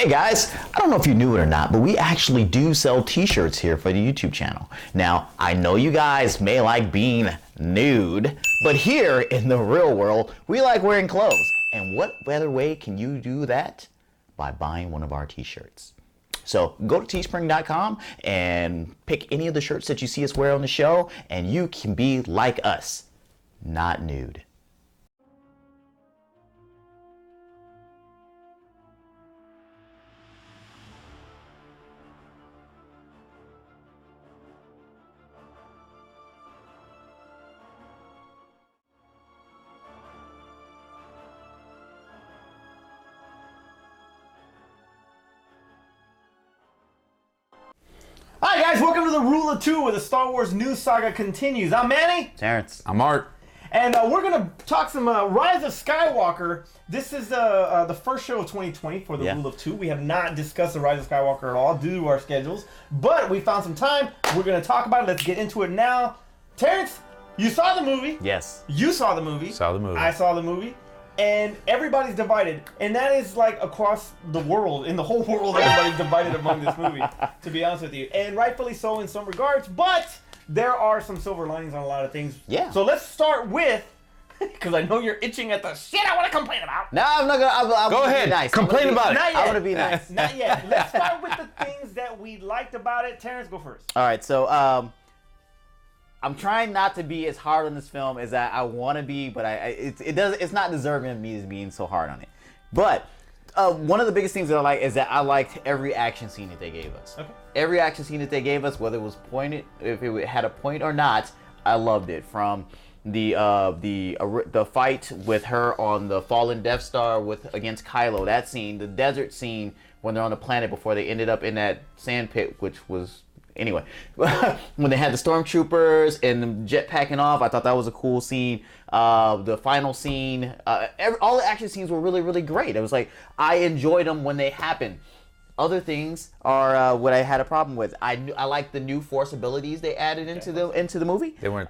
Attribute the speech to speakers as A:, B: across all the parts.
A: Hey guys, I don't know if you knew it or not, but we actually do sell t-shirts here for the YouTube channel. Now, I know you guys may like being nude, but here in the real world, we like wearing clothes. And what better way can you do that? By buying one of our t-shirts. So go to teespring.com and pick any of the shirts that you see us wear on the show, and you can be like us, not nude.
B: Hi guys, welcome to the Rule of Two, where the Star Wars news saga continues. I'm Manny.
A: Tshirts.
C: I'm Art.
B: And we're going to talk some Rise of Skywalker. This is the first show of 2020 for the Rule of Two. We have not discussed the Rise of Skywalker at all due to our schedules, but we found some time. We're going to talk about it. Let's get into it now. Terrence, you saw the movie.
A: Yes.
B: You saw the movie.
C: Saw the movie.
B: I saw the movie. And everybody's divided. And that is like across the world. In the whole world, everybody's divided among this movie, to be honest with you. And rightfully so in some regards, but there are some silver linings on a lot of things.
A: Yeah.
B: So let's start with, because I know you're itching at the shit I want to complain about.
A: No, I'm not gonna.
C: Go ahead.
A: Be nice.
C: Complain about it.
B: Not yet.
A: I'm gonna be nice.
B: Not yet. Let's start with the things that we liked about it. Terrence, go first.
A: All right, so I'm trying not to be as hard on this film as I want to be, but it's not deserving of me as being so hard on it. But one of the biggest things that I like is that I liked every action scene that they gave us.
B: Okay.
A: Every action scene that they gave us, whether it was pointed, if it had a point or not, I loved it. From the fight with her on the fallen Death Star against Kylo, that scene, the desert scene when they're on the planet before they ended up in that sand pit, which was. Anyway, when they had the stormtroopers and them jetpacking off, I thought that was a cool scene. The final scene, all the action scenes were really, really great. It was like, I enjoyed them when they happened. Other things are what I had a problem with. I like the new Force abilities they added into the movie.
C: They weren't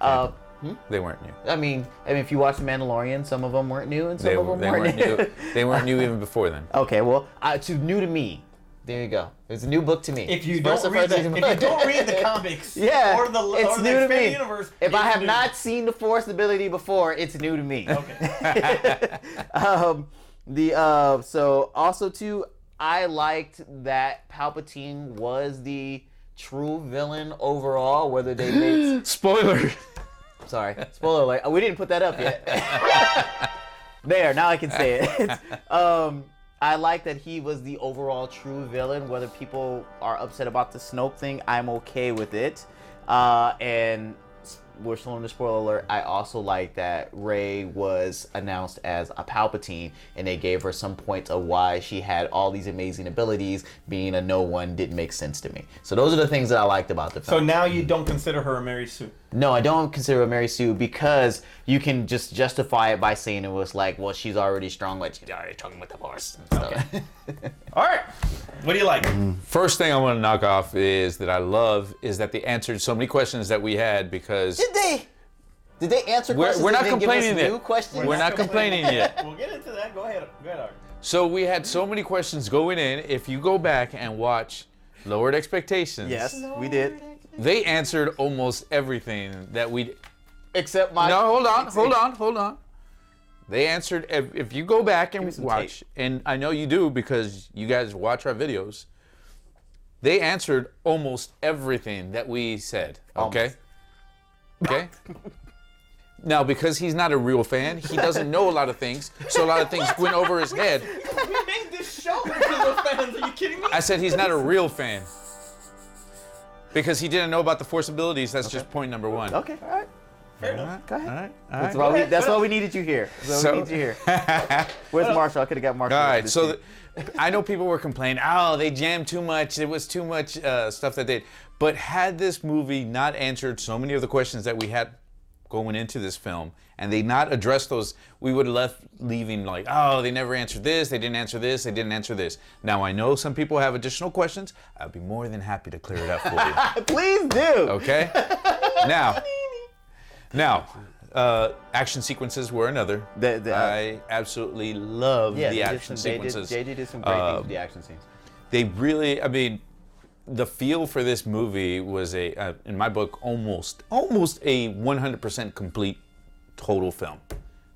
C: new. They weren't new.
A: I mean, if you watch The Mandalorian, some of them weren't new and some of them weren't new.
C: They weren't new even before then.
A: Okay, well, it's new to me. There you go. It's a new book to me.
B: If you don't read the comics,
A: yeah,
B: or the
A: new to me.
B: Universe,
A: if I have not seen the Force ability before, it's new to me.
B: Okay.
A: So also too, I liked that Palpatine was the true villain overall. Whether they made
C: Spoiler.
A: Sorry, spoiler alert. We didn't put that up yet. There, now I can say it. I like that he was the overall true villain. Whether people are upset about the Snoke thing, I'm okay with it. And we're still in the spoiler alert. I also like that Rey was announced as a Palpatine, and they gave her some points of why she had all these amazing abilities. Being a no one didn't make sense to me. So those are the things that I liked about the film.
B: So now you don't consider her a Mary Sue?
A: No, I don't consider her Mary Sue because you can just justify it by saying it was like, well, she's already strong, but she's already strong with the Force.
B: Okay. All right. What do you like?
C: First thing I want to knock off is that I love is that they answered so many questions that we had because
A: Did they answer questions?
C: we're not
A: and then
C: complaining
A: give us
C: yet.
A: new questions?
C: We're not complaining yet.
B: We'll get into that. Go ahead, Art.
C: So we had so many questions going in. If you go back and watch Lowered Expectations,
A: Yes, we did.
C: they answered almost everything that we.
A: Except my.
C: No, hold on. They answered. If you go back and watch, and I know you do because you guys watch our videos. They answered almost everything that we said. Okay. Okay. Now, because he's not a real fan, he doesn't know a lot of things, so a lot of things went over his head.
B: We made this show because of fans. Are you kidding me?
C: I said he's not a real fan because he didn't know about the Force abilities. That's just point number one.
A: Okay, all right.
B: Fair enough.
A: Go ahead.
C: All right.
A: That's why we needed you here. Where's Marshall? I could have got Marshall.
C: All right, so I know people were complaining, oh, they jammed too much. It was too much stuff that they. But had this movie not answered so many of the questions that we had going into this film, and they not addressed those, we would have leaving like, oh, they never answered this, they didn't answer this, they didn't answer this. Now, I know some people have additional questions. I'd be more than happy to clear it up for you.
A: Please do.
C: Okay? Now, action sequences were another. I absolutely love the action sequences.
A: JJ did some great things with the action scenes.
C: They really, I mean, the feel for this movie was in my book, almost a 100% complete total film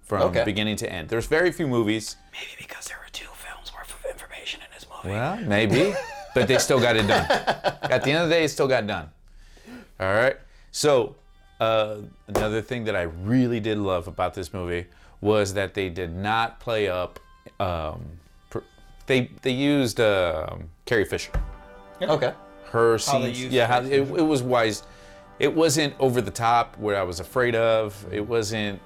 C: from beginning to end. There's very few movies.
A: Maybe because there were 2 films worth of information in this movie.
C: Well, maybe, but they still got it done. At the end of the day, it still got done. All right. So another thing that I really did love about this movie was that they did not play up. They used Carrie Fisher.
A: Okay.
C: Her scenes, it was wise. It wasn't over the top where I was afraid of. It wasn't,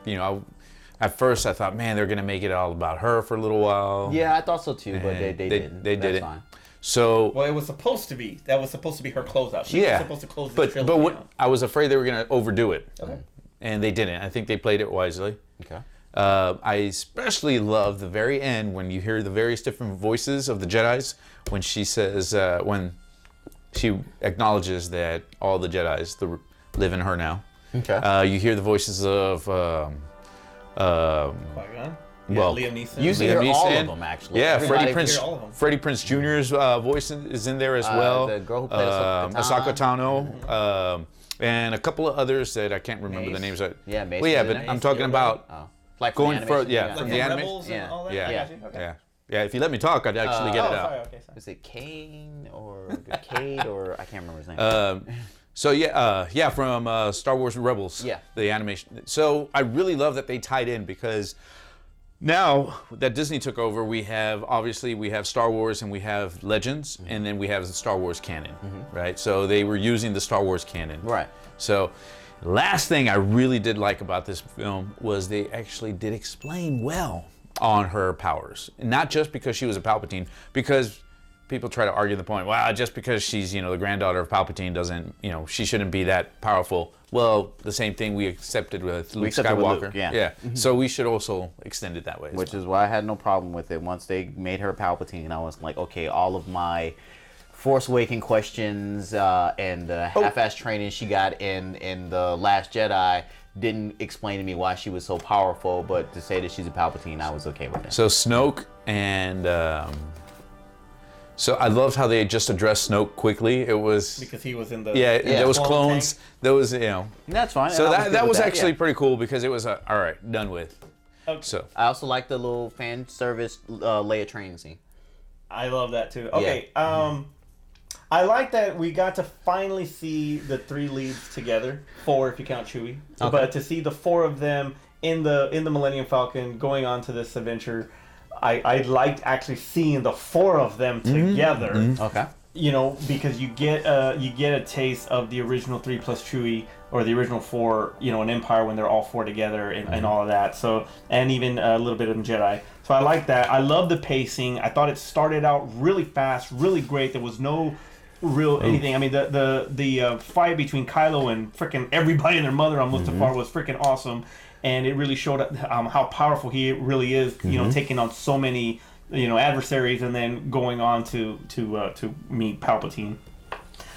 C: at first I thought, man, they're gonna make it all about her for a little while.
A: Yeah, I thought so too, but they didn't.
C: They did it.
A: Fine.
C: So
B: it was supposed to be. That was supposed to be her closeout. She was supposed to close the trilogy.
C: But what I was afraid they were gonna overdo it.
B: Okay.
C: And they didn't. I think they played it wisely.
A: Okay.
C: I especially love the very end when you hear the various different voices of the Jedis when she says, when she acknowledges that all the Jedis live in her now.
A: Okay.
C: You hear the voices of
B: Qui-Gon?
C: well,
B: Liam Neeson.
A: You see all of them actually.
C: Yeah,
A: Everybody-
C: Freddie Prinze Jr.'s voice is in there as well.
A: The girl who played
C: Asako Tano, and a couple of others that I can't remember the names of.
A: Yeah, Mace.
C: Well, yeah, but I'm talking about
A: Like
C: going for
B: Like
C: from
B: from
C: the anime.
B: Rebels and all that?
C: Yeah,
B: I
C: yeah,
B: got you. Okay.
C: yeah. If you let me talk, I'd actually get it out.
B: Sorry, okay, sorry.
A: Is it Kane or Cade or I can't remember his name.
C: So from Star Wars Rebels.
A: Yeah.
C: The animation. So I really love that they tied in because now that Disney took over, we have Star Wars and we have Legends, and then we have the Star Wars canon, right? So they were using the Star Wars canon.
A: Right.
C: So last thing I really did like about this film was they actually did explain well on her powers. Not just because she was a Palpatine, because people try to argue the point, well, just because she's, the granddaughter of Palpatine doesn't, she shouldn't be that powerful. Well, the same thing we accepted with Luke Skywalker.
A: Luke, yeah.
C: So we should also extend it that way.
A: Which is why I had no problem with it. Once they made her Palpatine, I was like, okay, all of my Force Awakening questions and the half-ass training she got in The Last Jedi didn't explain to me why she was so powerful, but to say that she's a Palpatine, I was okay with it.
C: So Snoke and... So I loved how they just addressed Snoke quickly. It was...
B: Because he was in the...
C: Yeah, those clones.
B: Tank.
C: Those,
A: That's fine.
C: So that was actually pretty cool because it was, all right, done with.
B: Okay.
C: So
A: I also like the little fan service Leia training scene.
B: I love that too. Okay, I like that we got to finally see the 3 leads together. 4 if you count Chewie.
A: Okay.
B: But to see the 4 of them in the Millennium Falcon going on to this adventure, I liked actually seeing the 4 of them together.
A: Okay.
B: Because you get a taste of the original 3 plus Chewie, or the original 4, in Empire when they're all 4 together and all of that. So, and even a little bit of Jedi. So I like that. I love the pacing. I thought it started out really fast, really great. There was no real anything. I mean, the fight between Kylo and freaking everybody and their mother on Mustafar was freaking awesome, and it really showed how powerful he really is. Taking on so many adversaries and then going on to meet Palpatine.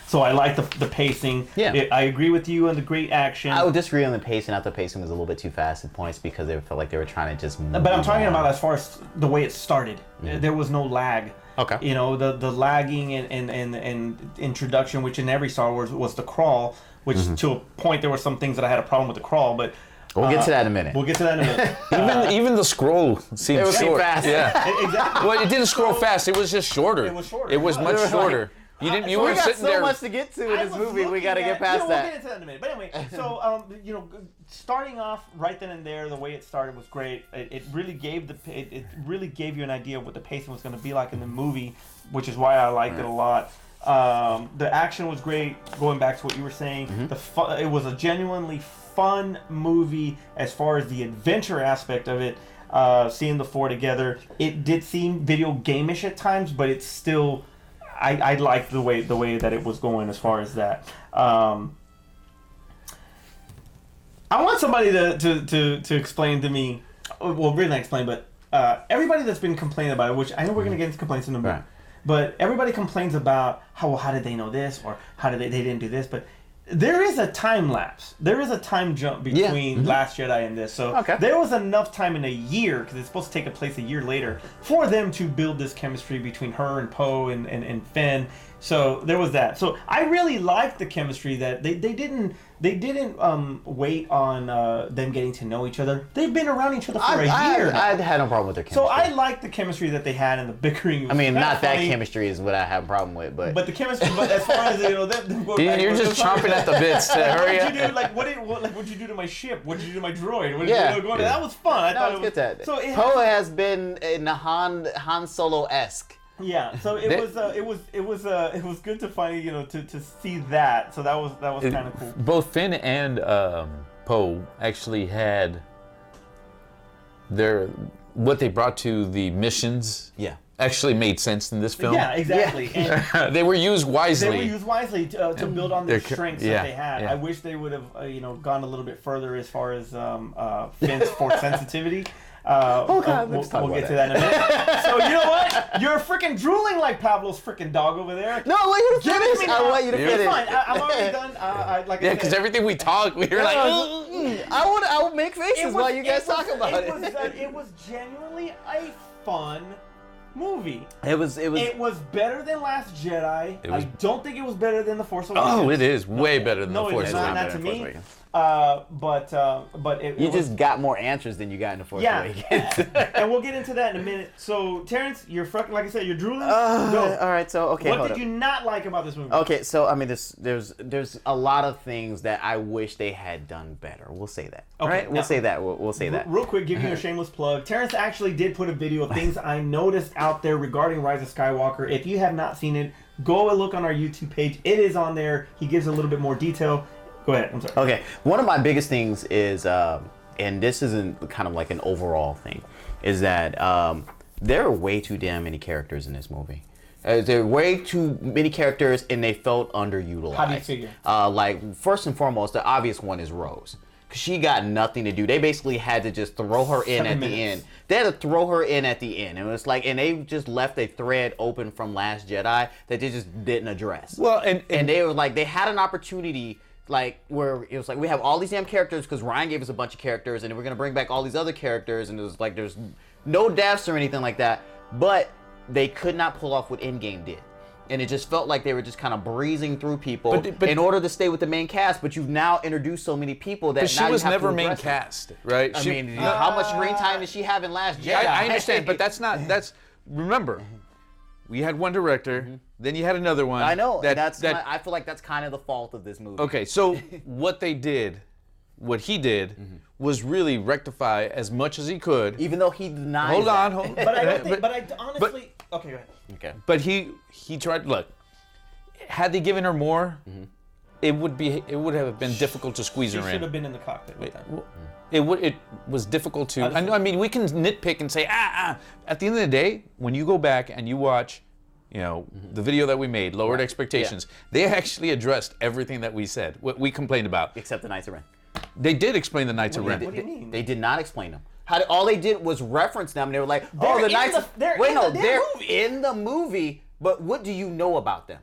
B: So I like the pacing.
A: Yeah.
B: I agree with you on the great action.
A: I would disagree on the pacing. I thought the pacing was a little bit too fast at points because they felt like they were trying to just move
B: But I'm talking
A: on.
B: about as far as the way it started. There was no lag.
A: Okay.
B: The lagging and introduction, which in every Star Wars was the crawl, which to a point there were some things that I had a problem with the crawl, but
A: We'll get to that in a minute.
B: we'll get to that in a minute.
C: even the scroll seemed
A: It was
C: short.
A: fast.
C: Yeah.
B: Exactly.
C: Well, it didn't scroll fast. It was just shorter.
B: It was shorter.
C: It was much
A: It was
C: shorter. You didn't. You
A: we
C: weren't
A: got
C: sitting
A: so
C: there.
A: much to get to in
B: I
A: this
B: was
A: movie. We
B: looking
A: got to
B: at-
A: get past
B: We'll
A: that.
B: get into that in a minute. But anyway, so starting off right then and there, the way it started was great. It really gave it really gave you an idea of what the pacing was going to be like in the movie, which is why I liked it a lot. The action was great. Going back to what you were saying, it was a genuinely fun movie as far as the adventure aspect of it. Seeing the 4 together, it did seem video game-ish at times, but it's still. I liked the way that it was going as far as that. I want somebody to explain to me. Well, really not explain, but everybody that's been complaining about it, which I know we're going to get into complaints in a minute,
A: Right.
B: but everybody complains about how did they know this, or how did they didn't do this. But there is a time lapse. There is a time jump between Last Jedi and this. So there was enough time in a year, because it's supposed to take place a year later, for them to build this chemistry between her and Poe and Finn. So there was that. So I really liked the chemistry that they didn't wait on them getting to know each other. They've been around each other for a year.
A: I had no problem with their chemistry.
B: So I liked the chemistry that they had, and the bickering.
A: I mean, not that chemistry is what I have a problem with, but
B: the chemistry. But as far as them
C: you're just chomping at the bits to hurry up.
B: What'd you do to my ship? What'd you do to my droid? That was fun. I thought it was good.
A: That. So Poe has been in the Han Solo-esque.
B: Yeah, so it was good to finally to see that. So that was kind of cool.
C: Both Finn and Poe actually had what they brought to the missions.
A: Yeah.
C: Actually made sense in this film.
B: Yeah, exactly.
C: Yeah. And they were used wisely.
B: They were used wisely to build on their strengths that they had. Yeah. I wish they would have gone a little bit further as far as Finn's force sensitivity. We'll get to that in a minute. So you know what? You're freaking drooling like Pablo's freaking dog over there.
A: No, I want you to finish. I want you to finish.
B: Fine. I'm already done.
C: Because everything we talk, we were like,
A: I will make faces while you guys talk about it.
B: It was genuinely a fun movie.
A: It was
B: better than Last Jedi. I don't think it was better than The Force Awakens.
C: Oh, it is way better than The Force
B: Awakens.
C: Awakens.
B: Not to me. But
A: you just got more answers than you got in The Force Awakens.
B: And we'll get into that in a minute. So, Terrence, you're fucking, like I said, you're drooling.
A: Go. All right, so
B: what did you not like about this movie?
A: Okay, so I mean, there's a lot of things that I wish they had done better. We'll say that. Okay, right? We'll say that. We'll say that.
B: Real quick, give you a shameless plug. Terrence actually did put a video of things I noticed out there regarding Rise of Skywalker. If you have not seen it, go and look on our YouTube page. It is on there. He gives a little bit more detail. Go ahead. I'm sorry.
A: Okay. One of my biggest things is, and this isn't kind of like an overall thing, is that there are way too damn many characters in this movie. There are way too many characters, and they felt underutilized.
B: How do you figure?
A: Like, first and foremost, the obvious one is Rose. She got nothing to do. They basically had to just throw her in at the end. They had to throw her in at the end. It was like, and they just left a thread open from Last Jedi that they just didn't address.
C: Well, and
A: they were like, they had an opportunity, like, where it was like, we have all these damn characters because Ryan gave us a bunch of characters, and then we're gonna bring back all these other characters, and it was like, there's no deaths or anything like that, but they could not pull off what Endgame did. And it just felt like they were just kind of breezing through people but in order to stay with the main cast. But you've now introduced so many people that
C: but
A: now
C: she was
A: you have
C: never
A: to
C: main cast, right?
A: I mean, how much screen time did she have in Last Jedi?
C: I understand, but that's remember, we had one director, then you had another one.
A: I know. I feel like that's kind of the fault of this movie.
C: Okay, so what he did, was really rectify as much as he could.
A: Even though he denies.
C: Hold on.
B: But I don't think. But I honestly. Okay, go ahead.
A: Okay.
C: But he tried. Look, had they given her more, it would have been difficult to squeeze her in.
B: She should have been in the cockpit with that.
C: It was difficult to. I mean, we can nitpick and say At the end of the day, when you go back and you watch, the video that we made, Lowered Expectations, they actually addressed everything that we said, what we complained about,
A: except the Knights of Ren.
C: They did explain the Knights of Ren.
B: What do you mean?
A: They did not explain them. All they did was reference them. And they were like, the Knights of... They're in the movie, but what do you know about them?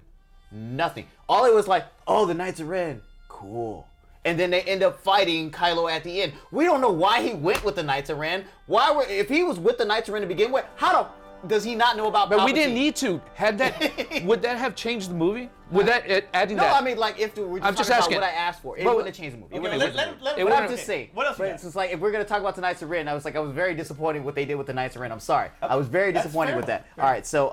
A: Nothing. All it was like, the Knights of Ren. Cool. And then they end up fighting Kylo at the end. We don't know why he went with the Knights of Ren. If he was with the Knights of Ren to begin with, does he not know about Palpatine?
C: But we didn't need to. Would that have changed the movie? Would that adding that?
A: No, I mean, like, if we're just talking about what I asked for, it wouldn't have changed the movie.
B: But
A: I'm just saying.
B: What else?
A: It's like, if we're gonna talk about the Knights of Ren, I was very disappointed what they did with the Knights of Ren. I'm sorry. I was very disappointed with that. All right, so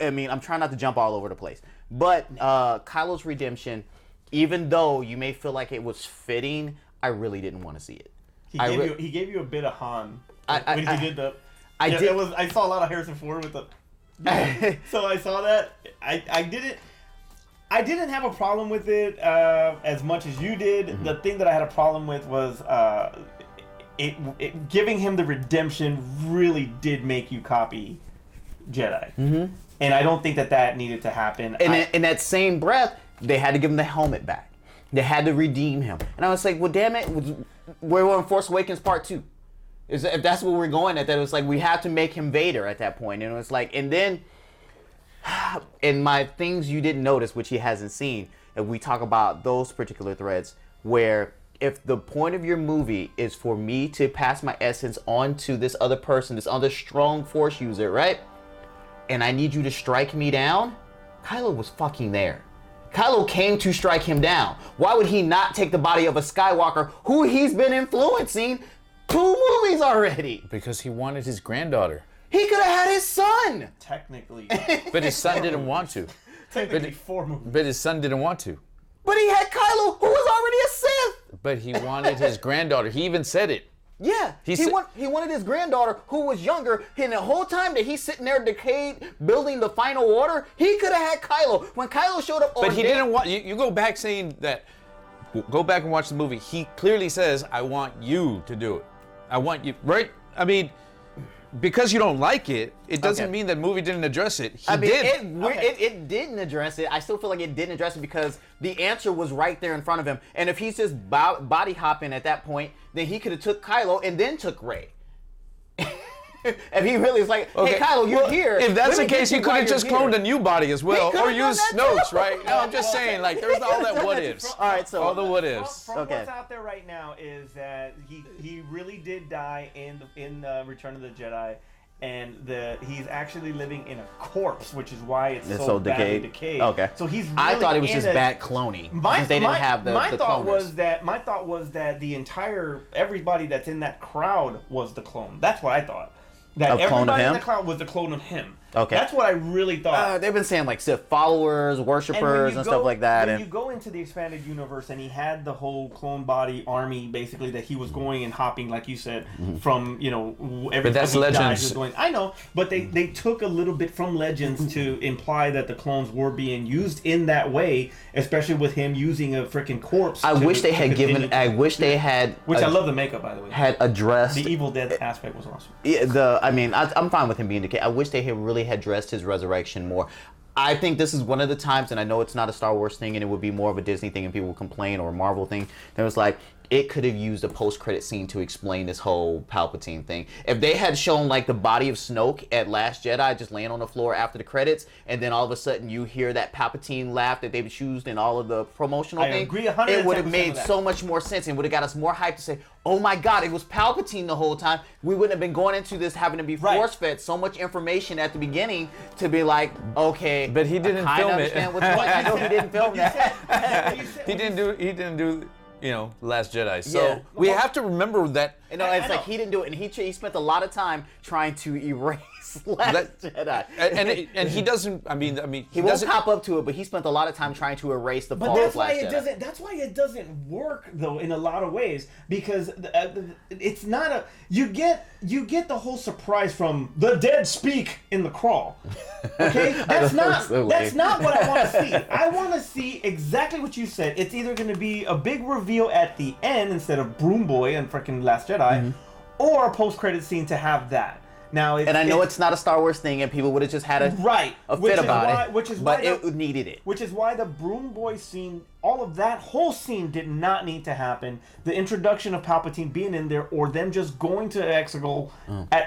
A: I mean, I'm trying not to jump all over the place, but Kylo's redemption, even though you may feel like it was fitting, I really didn't want to see it.
B: He gave you a bit of Han when he did the. I saw a lot of Harrison Ford with the. So I saw that. I didn't have a problem with it as much as you did. Mm-hmm. The thing that I had a problem with was it giving him the redemption really did make you copy Jedi. Mm-hmm. And I don't think that needed to happen.
A: And in that same breath, they had to give him the helmet back. They had to redeem him. And I was like, well, damn it, we're on Force Awakens Part 2. If that's what we're going at, that it was like we have to make him Vader at that point. And it was like, and then in my things you didn't notice, which he hasn't seen, if we talk about those particular threads, where if the point of your movie is for me to pass my essence on to this other person, this other strong force user, right? And I need you to strike me down, Kylo was fucking there. Kylo came to strike him down. Why would he not take the body of a Skywalker who he's been influencing 2 movies already?
C: Because he wanted his granddaughter.
A: He could have had his son.
B: Technically.
C: But his son didn't want to.
B: Technically 4 movies.
C: But his son didn't want to.
A: But he had Kylo, who was already a Sith.
C: But he wanted his granddaughter. He even said it.
A: Yeah, he wanted his granddaughter, who was younger, and the whole time that he's sitting there decayed, building the final order, he could have had Kylo. When Kylo showed up on
C: But he didn't want, you go back saying that, go back and watch the movie. He clearly says, I want you to do it. I want you, right? I mean, because you don't like it, it doesn't mean that movie didn't address it.
A: It didn't address it. I still feel like it didn't address it because the answer was right there in front of him. And if he's just body hopping at that point, then he could have took Kylo and then took Rey. If he really is like, hey Kylo, you're here.
C: If that's the case, he could have just cloned a new body as well, or used Snoke's, right? No, I'm just saying, like, there's all that what ifs.
A: All right, so
C: all the what ifs.
B: From what's out there right now is that he really did die in Return of the Jedi, and he's actually living in a corpse, which is why it's so badly decayed.
A: Okay.
B: So he's. Really
A: I thought it was just bad cloning. Since they didn't have the cloners.
B: My thought was that everybody that's in that crowd was the clone. That's what I thought. That everybody in the crowd was the clone of him.
A: Okay.
B: That's what I really thought.
A: They've been saying like Sith followers, worshippers, and stuff like that.
B: When you go into the expanded universe, and he had the whole clone body army, basically, that he was going and hopping, like you said, from everybody.
C: But that's Legends.
B: I know, but they took a little bit from Legends to imply that the clones were being used in that way, especially with him using a freaking corpse.
A: I wish they had.
B: Which I love the makeup, by the way.
A: Had addressed
B: the Evil Dead aspect was awesome.
A: Yeah, I'm fine with him being decayed. I wish they had really had addressed his resurrection more. I think this is one of the times, and I know it's not a Star Wars thing, and it would be more of a Disney thing, and people would complain, or a Marvel thing. That was like, it could have used a post-credit scene to explain this whole Palpatine thing. If they had shown like the body of Snoke at Last Jedi just laying on the floor after the credits, and then all of a sudden you hear that Palpatine laugh that they've used in all of the promotional things, it would have made so much more sense and would have got us more hyped to say, oh my God, it was Palpatine the whole time. We wouldn't have been going into this having to be force-fed so much information at the beginning to be like, okay,
C: but he didn't film it.
A: I know he didn't film that.
C: He didn't do Last Jedi. So we have to remember that.
A: It's like he didn't do it, and he spent a lot of time trying to erase Last Jedi.
C: And he doesn't. I mean,
A: he won't cop up to it, but he spent a lot of time trying to erase the fall of Last Jedi.
B: That's why it doesn't work though in a lot of ways, because it's not a. You get the whole surprise from the dead speak in the crawl. Okay, that's not what I want to see. I want to see exactly what you said. It's either going to be a big reveal at the end instead of Broom Boy and freaking Last Jedi, or a post-credit scene to have that. Now,
A: I know it's not a Star Wars thing, and people would have just had a fit about it, but it needed it.
B: Which is why the Broom Boy scene, all of that whole scene did not need to happen. The introduction of Palpatine being in there, or them just going to Exegol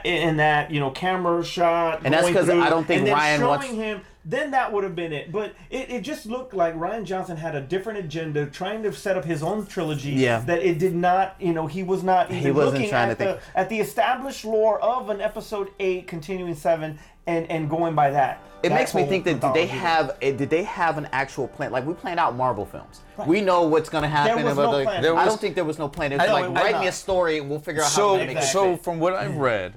B: in that camera shot,
A: and that's because I don't think Ryan wants
B: him. Then that would have been it. But it just looked like Rian Johnson had a different agenda, trying to set up his own trilogy.
A: Yeah.
B: That it did not, he was not even looking at the established lore of an Episode 8 continuing 7 and going by that.
A: It makes me think that did they have an actual plan? Like, we planned out Marvel films. Right. We know what's going to happen.
B: There was no plan.
A: I don't think there was no plan. It was like, write me a story and we'll figure out how to make it.
C: So from what I've read,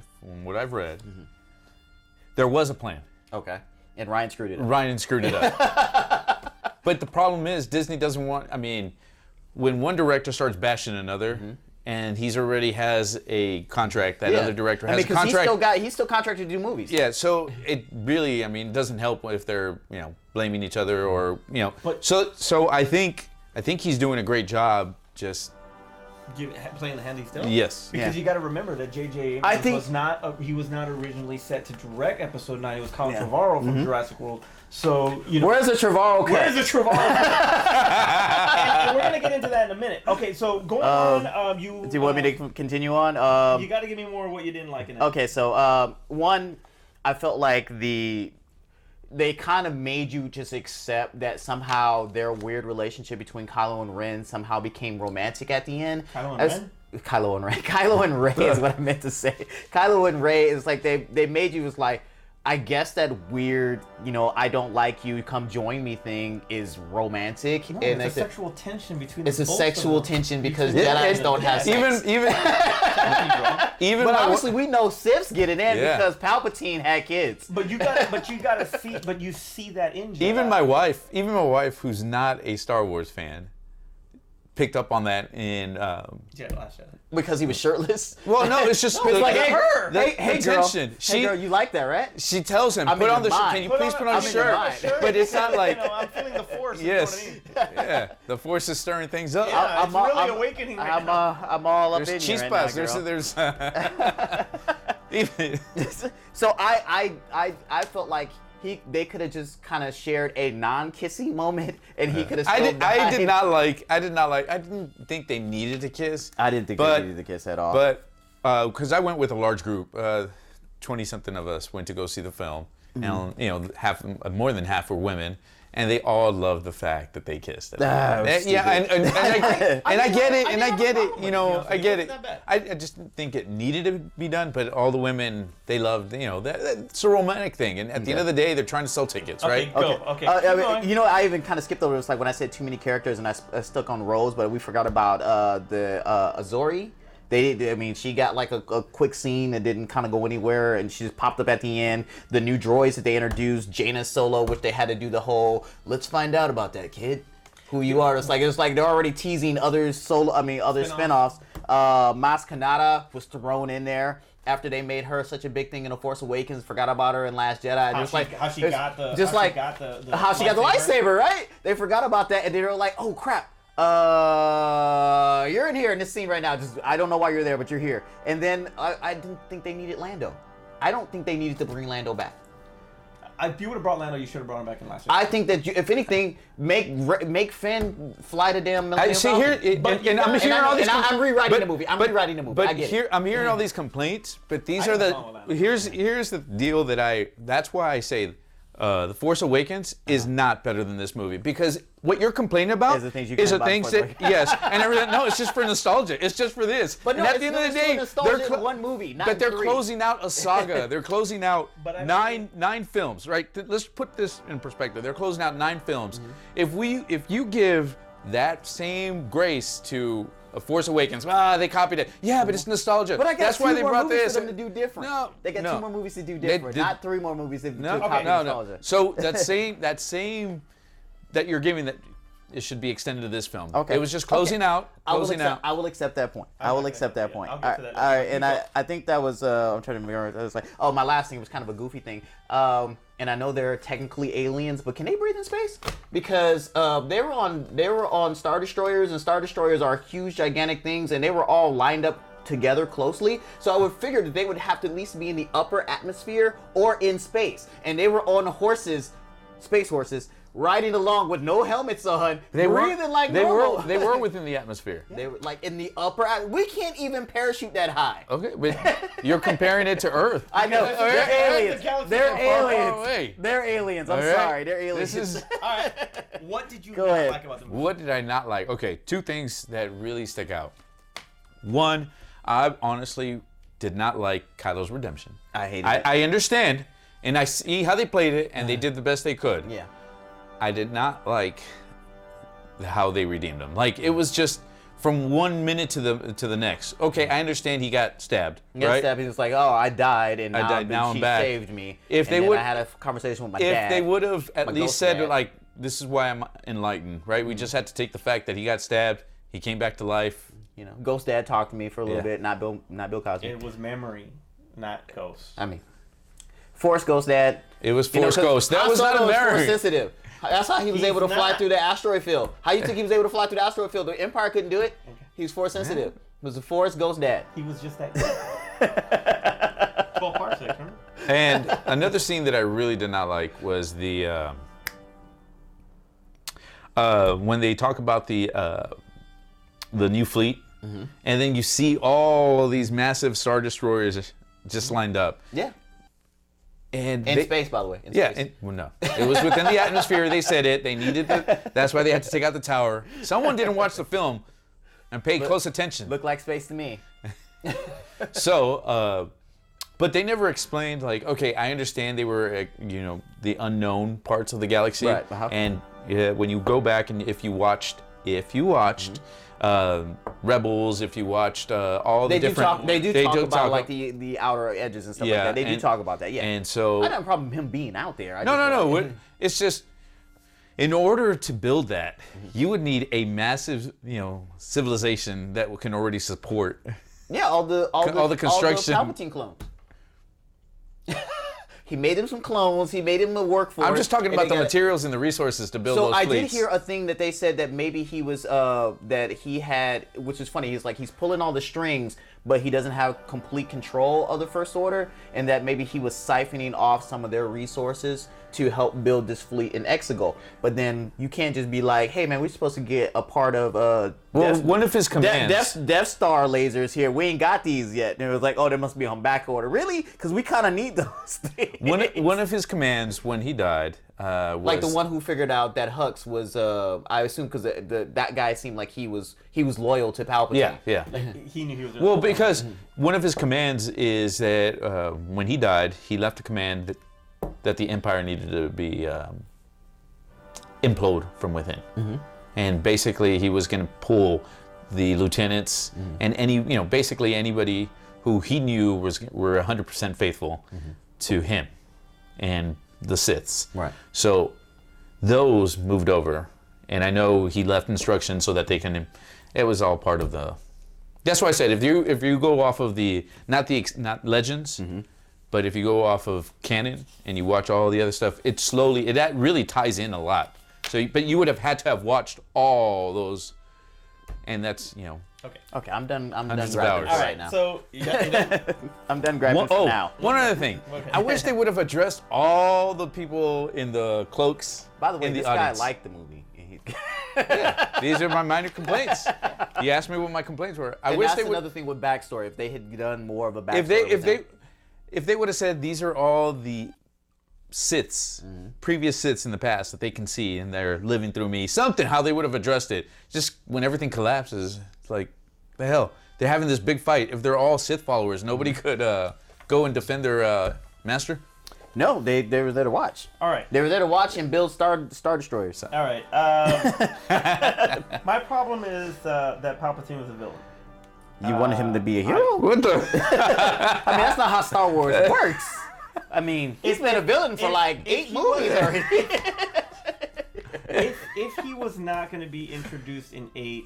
C: there was a plan.
A: Okay. And Ryan screwed it
C: up. But the problem is, Disney doesn't want. When one director starts bashing another, and he's already has a contract, that other director has a contract.
A: He's still contracted to do movies.
C: Yeah, so it really, doesn't help if they're, blaming each other or, So I think he's doing a great job. Just
B: playing the hand he's dealt.
C: Yes,
B: because you got to remember that J.J. Abrams was not originally set to direct Episode 9. It was Colin Trevorrow from Jurassic World. So
A: where's the Trevorrow cut?
B: Where's the Trevorrow cut? and we're gonna get into that in a minute. Okay, so going on, do
A: you want me to continue on?
B: You got to give me more of what you didn't like in it.
A: Okay, so one, I felt like they kind of made you just accept that somehow their weird relationship between Kylo and Ren somehow became romantic at the end.
B: Kylo and Ren?
A: Kylo and Rey. Kylo and Rey is what I meant to say. Kylo and Rey is like they made you just like, I guess that weird, I don't like you, come join me thing is romantic.
B: No,
A: and
B: it's a sexual tension between
A: it's a
B: both
A: sexual
B: of them.
A: tension because Jedis don't have sex.
C: Even
A: But
C: my
A: obviously we know Siths get it in
C: Yeah.
A: because Palpatine had kids.
B: But you gotta see, but you see that in Jedi.
C: even my wife, who's not a Star Wars fan, picked up on that in.
B: Jedi, Last Jedi.
A: Because he was shirtless.
C: Well, no, it's just
A: It's like, hey,
B: her.
C: the
A: hey, girl.
C: tension.
A: Hey, girl, you like that, right?
C: She tells him,
A: I'm
C: put
A: in
C: on the
A: your
C: shirt.
A: mind.
C: Can you please put on
A: I'm
C: the
A: in your
C: shirt?
A: mind.
C: But it's not like.
B: I'm feeling the Force.
C: Yes.
B: You know what I mean?
C: Yeah, the Force is stirring things up.
B: Yeah, it's really awakening right now.
A: I'm all up
C: There's
A: in you right now,
C: chispas.
A: girl.
C: Even.
A: So I felt like they could have just kind of shared a non-kissing moment, and he could have.
C: I didn't think they needed to kiss.
A: I didn't think
C: but-
A: they needed to kiss at all.
C: But because I went with a large group, 20-something of us went to go see the film, and more than half were women, and they all loved the fact that they kissed.
A: Ah,
C: Yeah, and I get it, and I get it. I get it.
B: It's not bad.
C: I just didn't think it needed to be done, but all the women, they loved. It's a romantic thing, and at the end of the day, they're trying to sell tickets, right?
B: Okay.
A: I even kind of skipped over. It's like when I said too many characters, and I stuck on Rose, but we forgot about the Azori. She got like a quick scene that didn't kind of go anywhere, and she just popped up at the end. The new droids that they introduced, Jaina Solo, which they had to do the whole, let's find out about that kid, who you are. It's like they're already teasing other spinoffs. Maz Kanata was thrown in there after they made her such a big thing in The Force Awakens. Forgot about her in Last Jedi.
B: How she got the
A: lightsaber, right? They forgot about that, and they were like, oh crap. You're in here in this scene right now. I don't know why you're there, but you're here. And then I didn't think they needed Lando. I don't think they needed to bring Lando back.
B: If you would have brought Lando, you should have brought him back in Last Jedi.
A: I think that if anything, make Finn fly the damn Millennium Falcon. I'm rewriting the movie.
C: But
A: I get it.
C: I'm hearing all these complaints, but these
B: I
C: are
B: have a problem with that.
C: here's the deal that's why I say The Force Awakens is not better than this movie, because what you're complaining about
A: Is the things you
C: is
A: care
C: the
A: about
C: things
A: Force
C: that yes, and everything. No, it's just for nostalgia. It's just for this.
A: But no,
C: and at
A: it's
C: the end of the
A: not
C: day,
A: for nostalgia in one movie, not
C: but they're
A: three.
C: closing out a saga. They're closing out
B: But I
C: nine films, right? Let's put this in perspective. They're closing out 9 films.
A: Mm-hmm.
C: If you give that same grace to A Force Awakens, they copied it. Yeah, but it's nostalgia.
A: But I got
C: That's why they brought
A: movies
C: this.
A: for them to do different.
C: No,
A: they got
C: no.
A: 2 more movies to do
C: They
A: different,
C: did-
A: not 3 more movies to
C: No,
A: copy
C: no.
A: nostalgia.
C: So that same that you're giving that it should be extended to this film.
A: Okay.
C: It was just closing out.
A: I will accept that point. I will accept that point.
B: I'll get to that.
A: All right, and I think that was I'm trying to remember. It was like, my last thing was kind of a goofy thing. And I know they're technically aliens, but can they breathe in space? Because they were on Star Destroyers, and Star Destroyers are huge, gigantic things, and they were all lined up together closely. So I would figure that they would have to at least be in the upper atmosphere or in space. And they were on horses, space horses, riding along with no helmets on, breathing like normal.
C: They were within the atmosphere.
A: They were like in the upper. We can't even parachute that high.
C: Okay, but you're comparing it to Earth.
A: I know.
B: Because
A: They're
B: the
A: aliens.
B: galaxy
A: They're
C: is far, far
A: aliens.
C: away.
A: They're aliens. I'm
C: All right?
A: sorry. They're aliens.
C: This is
B: All right. What did you
A: Go
B: not
A: ahead.
B: like about the movie?
C: what did I not like? Okay, 2 things that really stick out. One, I honestly did not like Kylo's redemption.
A: I hated it.
C: I understand, and I see how they played it, and they did the best they could.
A: Yeah.
C: I did not like how they redeemed him. Like, it was just from 1 minute to the next. Okay, I understand he got stabbed,
A: He got
C: right?
A: stabbed. He was like, "Oh, I died, and
C: now I'm
A: she
C: back."
A: saved me."
C: If
A: And
C: they
A: then
C: would-
A: I had a conversation with my
C: If
A: dad.
C: they would have at
A: my
C: least
A: ghost
C: said,
A: dad.
C: like, this is why I'm enlightened, right? We just had to take the fact that he got stabbed, he came back to life.
A: Ghost dad talked to me for a little
C: Yeah.
A: bit. Not Bill Cosby.
B: It was memory, not ghost.
A: I mean, Force Ghost dad.
C: It was Force
A: 'cause
C: Ghost. That
A: Han
C: was not a
A: Solo is Force
C: memory.
A: sensitive. That's how he was
B: He's
A: able to fly
B: not.
A: through the asteroid field. How you think he was able to fly through the asteroid field? The Empire couldn't do it. He was Force sensitive. It was the Force Ghost dad.
B: He was just that good. 12 parsecs, remember?
C: And another scene that I really did not like was the when they talk about the new fleet, and then you see all of these massive Star Destroyers just lined up.
A: Yeah.
C: And
A: In space, by the way. In
C: Yeah,
A: space.
C: well, no. It was within the atmosphere. They said it. They needed that's why they had to take out the tower. Someone didn't watch the film and pay close attention.
A: Looked like space to me.
C: So, but they never explained, like, okay, I understand they were, the unknown parts of the galaxy.
A: Right, uh-huh.
C: And when you go back and if you watched Rebels, if you watched all the different...
A: They do talk about like the outer edges and stuff like that. They do talk about that, yeah.
C: And so...
A: I don't have a problem with him being out there.
C: No. It's just... In order to build that, you would need a massive, civilization that can already support...
A: Yeah, all the
C: construction.
A: All the Palpatine clones. He made him some clones. He made him a workforce.
C: I'm just talking about the materials and the resources to build those fleets. So
A: I did hear a thing that they said that maybe he was that he had, which is funny. He's pulling all the strings, but he doesn't have complete control of the First Order, and that maybe he was siphoning off some of their resources to help build this fleet in Exegol. But then you can't just be like, hey man, we're supposed to get a part of
C: one of his commands.
A: Death Star lasers here. We ain't got these yet. And it was like, oh, there must be on back order. Really? Because we kind of need those things.
C: One of his commands when he died was...
A: Like the one who figured out that Hux was, I assume because that guy seemed like he was loyal to Palpatine.
C: Yeah.
B: He knew he was...
C: Well, because one of his commands is that when he died, he left a command that the Empire needed to be implode from within. Mm-hmm. And basically he was going to pull the lieutenants and basically anybody who he knew were 100% faithful to him and the Siths.
A: Right.
C: So those moved over, and I know he left instructions so that they can. It was all part of the. That's why I said if you go off of not legends, but if you go off of canon and you watch all the other stuff, that really ties in a lot. So, but you would have had to have watched all those, and that's
A: Okay, I'm done. I'm done
C: Hundreds of
A: grabbing
C: hours.
A: this right now.
B: So you done?
A: I'm done grabbing for now.
C: One other thing.
B: Okay.
C: I wish they would have addressed all the people in the cloaks.
A: By the way,
C: in the
A: this
C: audience.
A: guy liked the movie.
C: Yeah, these are my minor complaints. He asked me what my complaints were. I
A: And
C: wish
A: that's
C: they would.
A: another thing with backstory. If they had done more of a backstory,
C: If they would have said these are all the Siths, previous Siths in the past that they can see and they're living through me, how they would have addressed it. Just when everything collapses, it's like, the hell, they're having this big fight. If they're all Sith followers, nobody could go and defend their master.
A: No, they were there to watch.
B: All right.
A: They were there to watch and build Star Destroyers.
B: All right. My problem is that Palpatine was a villain.
A: You wanted him to be a hero?
C: What the?
A: I mean, that's not how Star Wars works. I mean, he's been a villain for like 8 movies already.
B: If he was not going to be introduced in 8,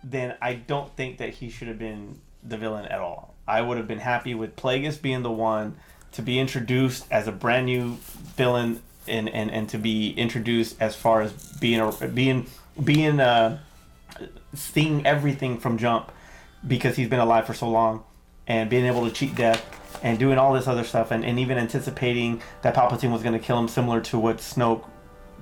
B: then I don't think that he should have been the villain at all. I would have been happy with Plagueis being the one to be introduced as a brand new villain and to be introduced as far as seeing everything from jump because he's been alive for so long and being able to cheat death and doing all this other stuff and even anticipating that Palpatine was going to kill him, similar to what Snoke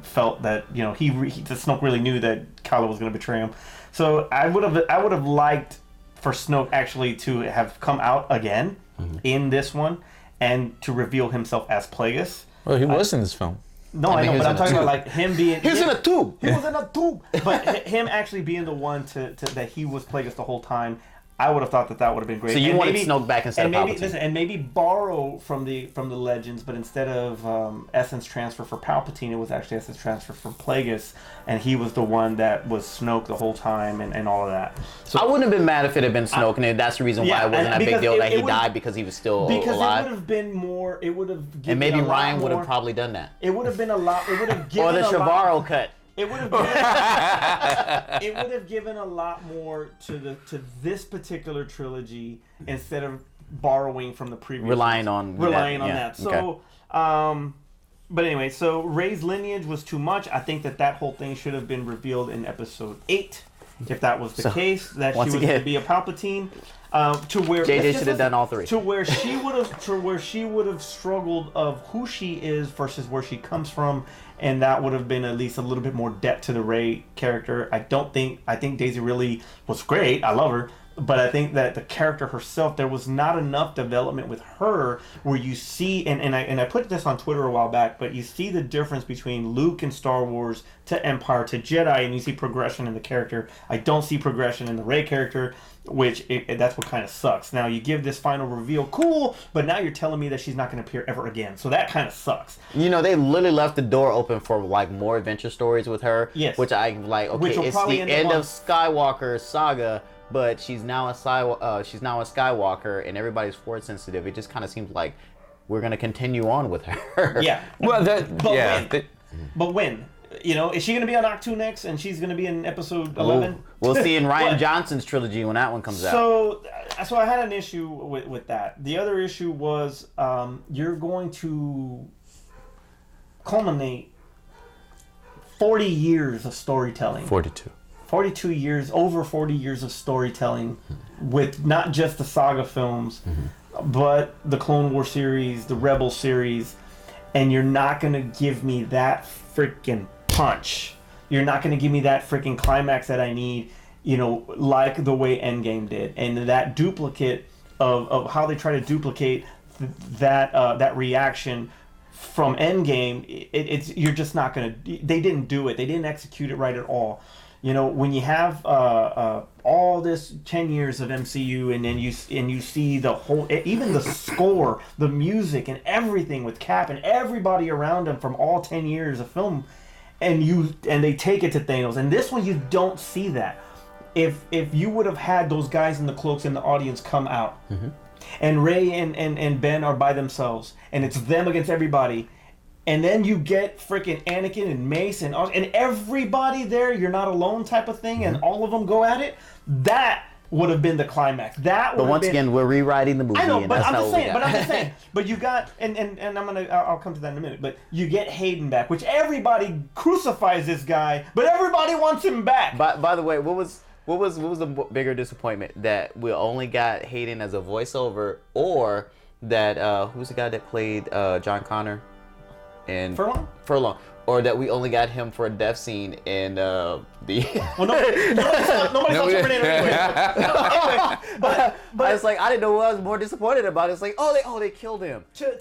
B: felt that Snoke really knew that Kylo was going to betray him. So I would have liked for Snoke actually to have come out again in this one and to reveal himself as Plagueis.
C: Well, he was in this film.
B: No, I know, but I'm talking about like him being.
A: He was in a tube.
B: He was in a tube. But him actually being the one to that he was Plagueis the whole time. I would have thought that would have been great.
A: So you wanted Snoke back instead of Palpatine.
B: And maybe borrow from the legends, but instead of essence transfer for Palpatine, it was actually essence transfer for Plagueis, and he was the one that was Snoke the whole time and all of that. So
A: I wouldn't have been mad if it had been Snoke, and that's the reason why it wasn't that big deal that he died because he was still alive.
B: Because it would have been more. It would have.
A: And maybe Ryan would have probably done that.
B: It would have been a lot. It would have given
A: or the Trevorrow cut.
B: It would have given a lot more to this particular trilogy instead of borrowing from the previous.
A: Relying on
B: that. So, but anyway, so Rey's lineage was too much. I think that whole thing should have been revealed in Episode 8, if that was the case. That she was going to be a Palpatine. To where
A: JJ should have done all 3.
B: To where she would have struggled of who she is versus where she comes from, and that would have been at least a little bit more depth to the Rey character. I think Daisy really was great. I love her, But I think that the character herself, there was not enough development with her where you see, and I put this on Twitter a while back, but you see the difference between Luke in Star Wars to Empire to Jedi, and you see progression in the character. I don't see progression in the Rey character, which that's what kind of sucks. Now you give this final reveal, cool, but now you're telling me that she's not going to appear ever again. So that kind of sucks.
A: You know, they literally left the door open for like more adventure stories with her.
B: Yes.
A: Which I like. Okay, it's the end of Skywalker saga. But she's now a Skywalker, and everybody's force sensitive. It just kind of seems like we're gonna continue on with her.
B: Yeah.
C: Well,
B: But when? You know, is she gonna be on Octu next, and she's gonna be in episode 11?
A: We'll see in Rian Johnson's trilogy when that one comes out.
B: So I had an issue with that. The other issue was you're going to culminate 40 years of storytelling. 42 years, over 40 years of storytelling with not just the saga films, but the Clone Wars series, the Rebel series, and you're not going to give me that freaking punch. You're not going to give me that freaking climax that I need, you know, like the way Endgame did. And that duplicate of how they try to duplicate that reaction from Endgame, you're just not going to... They didn't do it. They didn't execute it right at all. You know, when you have all this 10 years of MCU, and then you see the whole, even the score, the music, and everything with Cap and everybody around him from all 10 years of film, and they take it to Thanos. And this one, you don't see that. If you would have had those guys in the cloaks in the audience come out, and Rey and Ben are by themselves, and it's them against everybody. And then you get freaking Anakin and Mace and everybody there, you're not alone type of thing, and all of them go at it. That would have been the climax.
A: But once again, we're rewriting the movie.
B: I know,
A: and
B: but
A: that's
B: I'm just saying.
A: saying.
B: But you got, and I'll come to that in a minute. But you get Hayden back, which everybody crucifies this guy, but everybody wants him back.
A: By the way, what was the bigger disappointment, that we only got Hayden as a voiceover, or that who's the guy that played John Connor? And Furlong, or that we only got him for a death scene in the.
B: Well, nobody saw Terminator anyway. But
A: I was like, I didn't know what I was more disappointed about. It's like, they killed him.
B: To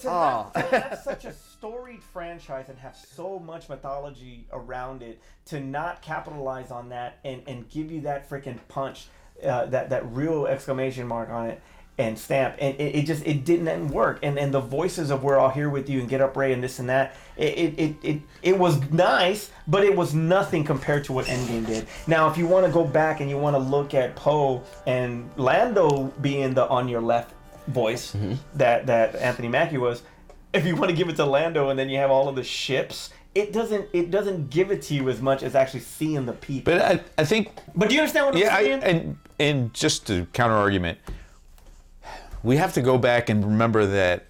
B: have such a storied franchise and have so much mythology around it, to not capitalize on that and give you that freaking punch, that real exclamation mark on it. And stamp, and it didn't work, and the voices of "We're all here with you" and "Get Up, Ray" and this and that, it was nice, but it was nothing compared to what Endgame did. Now, if you want to go back and you want to look at Poe and Lando being the on your left voice that Anthony Mackie was, if you want to give it to Lando and then you have all of the ships, it doesn't give it to you as much as actually seeing the people.
C: But I think.
B: But do you understand what I'm saying?
C: And just to counter argument. We have to go back and remember that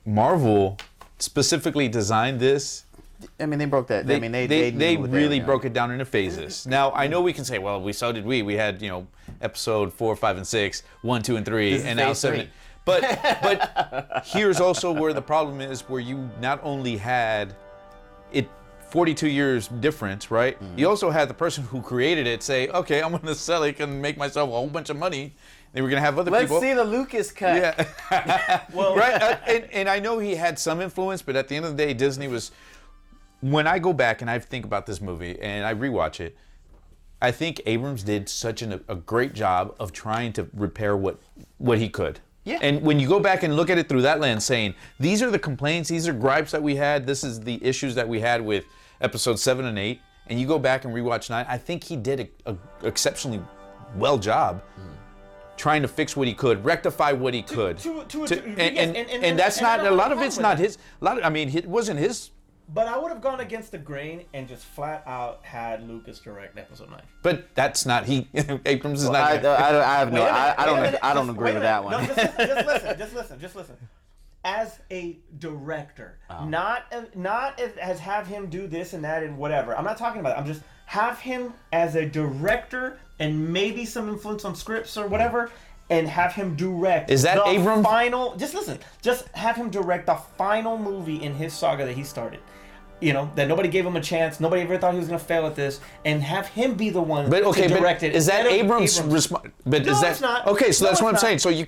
C: Marvel specifically designed this.
A: I mean, they broke that.
C: They really broke it down into phases. Now, I know we can say, well, so did we. We had, episode 4, 5, and 6, 1, 2, and 3, and now 7. But here's also where the problem is, where you not only had it 42 years difference, right? You also had the person who created it say, okay, I'm going to sell it and make myself a whole bunch of money. They were going to have other people.
A: Let's see the Lucas cut.
C: Yeah. Well, right. And I know he had some influence, but at the end of the day, Disney was. When I go back and I think about this movie and I rewatch it, I think Abrams did such a great job of trying to repair what he could.
A: Yeah.
C: And when you go back and look at it through that lens, saying these are the complaints, these are gripes that we had, this is the issues that we had with episodes 7 and 8, and you go back and rewatch 9, I think he did an exceptionally well job. Trying to fix what he could, rectify what he could, and that's not a lot of it's not his. It wasn't his.
B: But I would have gone against the grain and just flat out had Lucas direct episode 9.
C: But that's not Abrams is not.
A: I don't agree with that one.
B: No, just listen. As a director, not as have him do this and that and whatever. I'm not talking about it. I'm just have him as a director and maybe some influence on scripts or whatever, and have him direct.
C: Is that Abrams?
B: Just listen. Just have him direct the final movie in his saga that he started. that nobody gave him a chance. Nobody ever thought he was going to fail at this, and have him be the one
C: But
B: to direct it.
C: Is that Abrams' response? But
B: No,
C: is that
B: it's not.
C: okay? So
B: No,
C: that's what I'm
B: it's
C: saying.
B: not.
C: So you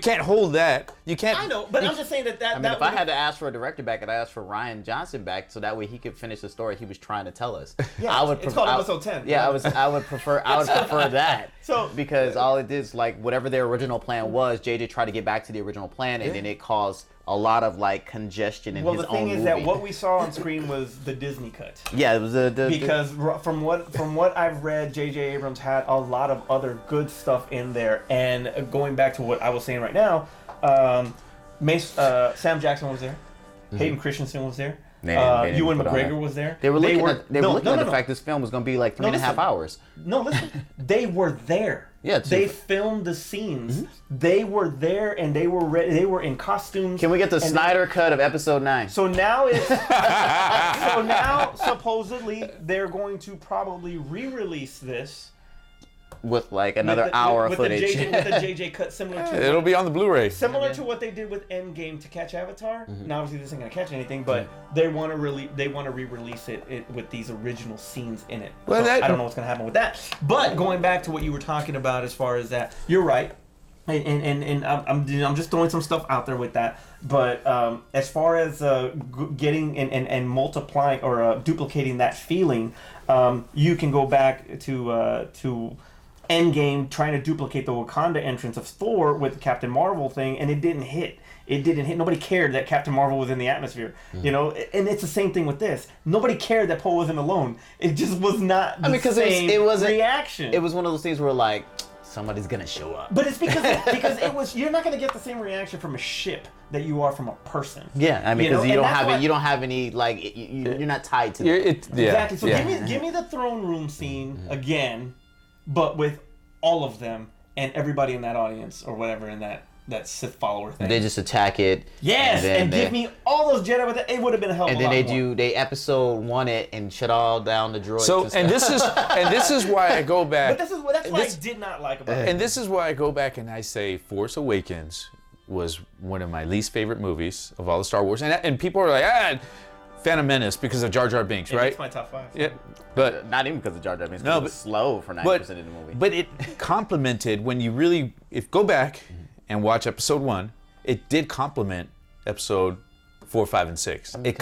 C: can't hold that. You can't.
B: I know, but I'm just saying that.
A: I mean, if I had to ask for a director back, I'd ask for Ryan Johnson back, so that way he could finish the story he was trying to tell us.
B: Yeah,
A: I would
B: it's called episode 10.
A: Yeah, I would prefer that.
B: So-
A: because all it is, like, whatever their original plan was, JJ tried to get back to the original plan, and then it caused a lot of like congestion in his own movie.
B: Well, the thing is that what we saw on screen was the Disney cut.
A: Yeah, it was
B: Because from what I've read, J.J. Abrams had a lot of other good stuff in there. And going back to what I was saying right now, Sam Jackson was there, Hayden Christensen was there,
A: They didn't
B: Ewan
A: put on
B: McGregor
A: that.
B: was there.
A: They were looking at the
B: no.
A: fact this film was going to be like 3.5
B: listen.
A: hours.
B: No, listen, they were there.
A: Yeah,
B: they filmed the scenes. They were there, and they were ready. They were in costumes.
A: Can we get the Snyder cut of episode 9?
B: So now it's so now supposedly they're going to probably re-release this
A: With like another hour of footage.
B: with the JJ cut similar to
C: It'll be on the Blu-ray.
B: similar to what they did with Endgame to catch Avatar. Now obviously this ain't gonna catch anything, but they want to re-release it with these original scenes in it.
C: Well,
B: So
C: that-
B: I don't know what's gonna happen with that. But going back to what you were talking about as far as that, you're right. And I'm just throwing some stuff out there with that. But as far as getting and multiplying or duplicating that feeling, you can go back to Endgame trying to duplicate the Wakanda entrance of Thor with the Captain Marvel thing, and it didn't hit. It didn't hit. Nobody cared that Captain Marvel was in the atmosphere, And it's the same thing with this. Nobody cared that Poe wasn't alone. It just was not the same reaction.
A: It was one of those things where like somebody's gonna show up.
B: But it's because it was. You're not gonna get the same reaction from a ship that you are from a person.
A: Yeah, I mean, because
B: And
A: you
B: that's why-
A: don't have any like you're not tied to it.
B: Exactly. So give me the throne room scene again, but with all of them and everybody in that audience or whatever in that Sith follower thing.
A: They just attack it.
B: Yes, and give me all those Jedi with it. It would have been a hell of a lot more.
A: They episode 1 it and shut all down the droids.
C: So and this is why I go back.
B: But that's what I did not like about it.
C: And this is why I go back and I say Force Awakens was one of my least favorite movies of all the Star Wars. And people are like, Phantom Menace because of Jar Jar Binks, right?
B: It's my top 5.
C: Yeah, but
A: not even because of Jar Jar Binks.
C: No,
A: it was slow for 90% of the movie.
C: But it complemented when you really, go back and watch episode 1, it did complement episode 4, 5, and 6.
A: We had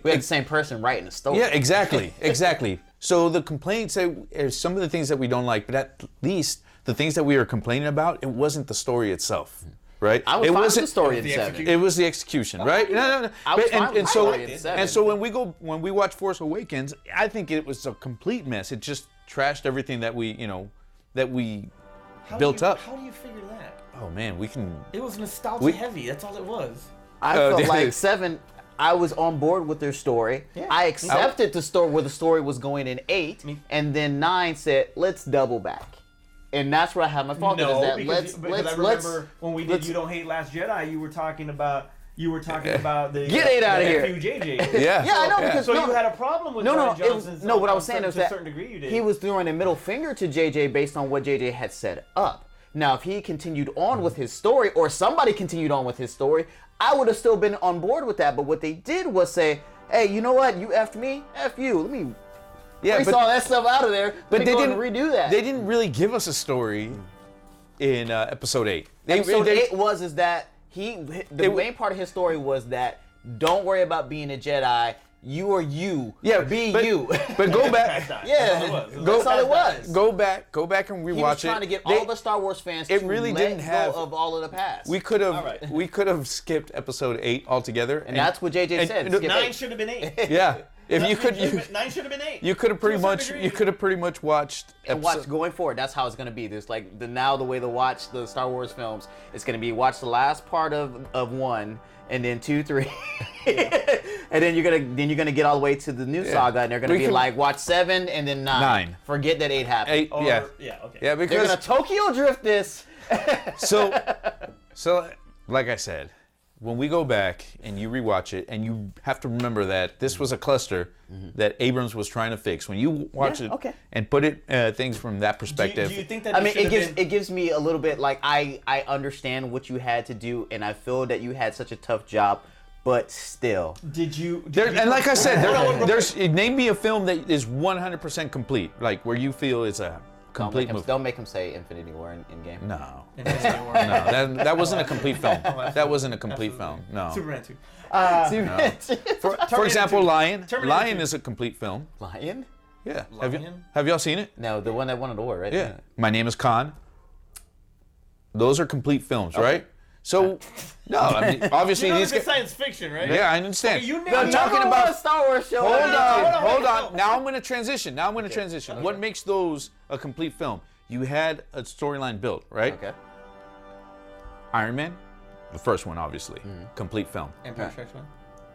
A: the same person writing the story.
C: Yeah, exactly. So the complaints are some of the things that we don't like, but at least the things that we were complaining about, it wasn't the story itself. Right?
A: I was fine with the story in 7.
C: It was the execution, right? No.
A: I was fine with the story in 7.
C: And so when we watch Force Awakens, I think it was a complete mess. It just trashed everything that we built up.
B: How do you figure that?
C: Oh man, we can.
B: It was nostalgia heavy. That's all it was.
A: I felt like 7. I was on board with their story. Yeah. I accepted the story where the story was going in 8, and then 9 said, "Let's double back." And that's where I have my fault.
B: No,
A: is that
B: because I remember when we did You Don't Hate Last Jedi, you were talking about the
A: Get 8 out of here.
B: FUJJ.
C: Yeah.
A: Yeah, I know because
B: So you had a problem with Ryan Johnson's
A: what I was saying is
B: to a
A: that
B: certain degree you did.
A: he was throwing a middle finger to JJ based on what JJ had set up. Now, if he continued on with his story, or somebody continued on with his story, I would have still been on board with that. But what they did was say, "Hey, you know what? You effed me, F you. Let me erase all that stuff out of there." But they didn't redo that.
C: They didn't really give us a story in episode 8.
A: Episode 8 was that the main part of his story was that don't worry about being a Jedi. You are you.
C: Yeah,
A: be
C: but,
A: you.
C: But go back.
A: That's all it was.
C: Go back and rewatch it.
A: He was trying to get all the Star Wars fans to let go of all of the past.
C: We could have skipped episode 8 altogether.
A: And that's what JJ said.
B: 9 should have been 8.
C: Yeah. If you could,
B: 9 should have been 8.
C: You could have pretty much watched.
A: And watch going forward. That's how it's gonna be. There's like the way to watch the Star Wars films. It's gonna be watch the last part of 1, and then 2, 3, and then you're gonna get all the way to the new saga, and they're gonna be like watch 7 and then 9. Forget that 8 happened.
C: 8,
B: okay.
C: Yeah, because
A: they're gonna Tokyo drift this.
C: so like I said, when we go back and you rewatch it, and you have to remember that this was a cluster that Abrams was trying to fix. When you watch it and put it things from that perspective,
B: do you think that
A: it gives me a little bit like I understand what you had to do, and I feel that you had such a tough job but still.
C: And like I said, name me a film that is 100% complete, like where you feel it's a complete movie.
A: Don't make him say Infinity War in game.
C: No.
B: Infinity War.
C: No, that wasn't a complete film. That wasn't a complete film. No.
B: Superman 2.
C: For example, Lion.
B: Terminator
C: Lion
B: 2.
C: is a complete film.
A: Lion?
C: Yeah.
B: Lion?
C: Have y'all seen it?
A: No, the one that won an award, right?
C: Yeah. My Name is Khan. Those are complete films, right? So, no, I mean, obviously these
B: it's science fiction, right?
C: Yeah, I understand.
B: Okay,
C: I'm talking about
A: a Star Wars show.
C: Hold on. Now I'm going to transition.
A: Okay.
C: What makes those a complete film? You had a storyline built, right?
A: Okay.
C: Iron Man, the first one, obviously, complete film.
B: Empire Strikes Back.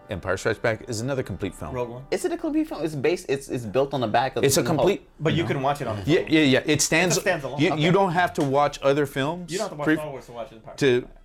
C: Empire Strikes Back is another complete film.
B: Rogue One.
A: Is it a complete film? It's based. It's built on the back of.
C: It's a complete.
B: But you can watch it on the phone.
C: Yeah. It stands.
B: It's a standalone.
C: You don't have to watch other films.
B: You don't have to watch Star Wars to watch Empire
C: to
B: Strikes Back.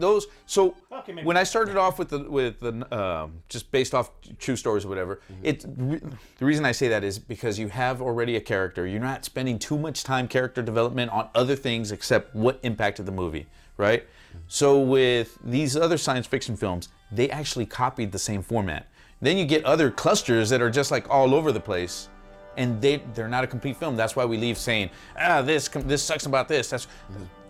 C: those. So
B: Okay, maybe.
C: when I started off with the just based off true stories or whatever, the reason I say that is because you have already a character. You're not spending too much time character development on other things except what impacted the movie, right? So with these other science fiction films, they actually copied the same format. Then you get other clusters that are just like all over the place, and they're not a complete film. That's why we leave saying, this sucks about this. That's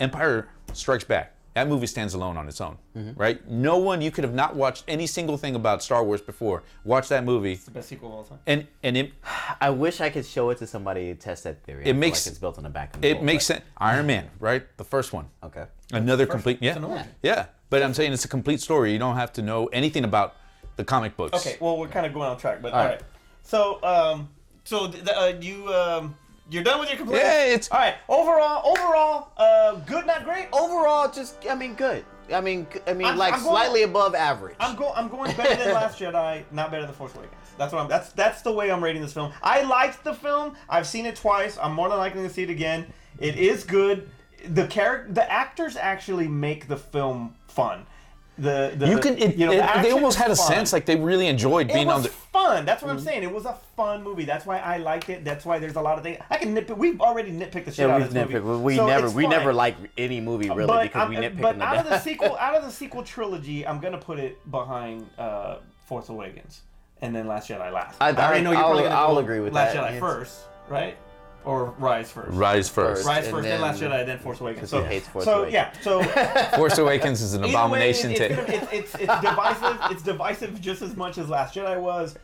C: Empire Strikes Back. That movie stands alone on its own, right? No one, you could have not watched any single thing about Star Wars before. Watch that movie.
B: It's the best sequel of all time.
C: And it
A: I wish I could show it to somebody to test that theory.
C: It makes-
A: like it's built on the back of the
C: it
A: book,
C: makes
A: but-
C: sense. Iron Man, right? The first one.
A: Okay.
C: Another complete,
B: It's an origin.
C: yeah. But I'm saying it's a complete story. You don't have to know anything about the comic books.
B: Okay, well, we're kind of going on track, but all right. So, you're done with your complete.
C: Yeah, it's
B: All right. Overall, good, not great.
A: Overall, good. I mean,
B: I'm
A: slightly above average.
B: I'm going better than Last Jedi, not better than Force Awakens. That's the way I'm rating this film. I liked the film. I've seen it twice. I'm more than likely to see it again. It is good. The actors actually make the film fun.
C: They almost had a sense like they really enjoyed being on the.
B: It was fun. That's what I'm saying. It was a fun movie. That's why I liked it. That's why there's a lot of things I can nitpick. We've already nitpicked the shit out of this movie.
A: We never like any movie really because we nitpick
B: But
A: them
B: out
A: to
B: of the sequel trilogy, I'm gonna put it behind Force Awakens, and then Last Jedi last.
A: I'll agree with
B: Last
A: that.
B: Jedi first, right? Or Rise first.
C: Rise first.
B: Rise first, then Last Jedi, then Force Awakens.
A: Because he hates Force Awakens.
B: So
C: Force Awakens is an
B: either way,
C: abomination
B: it's divisive. It's divisive just as much as Last Jedi was.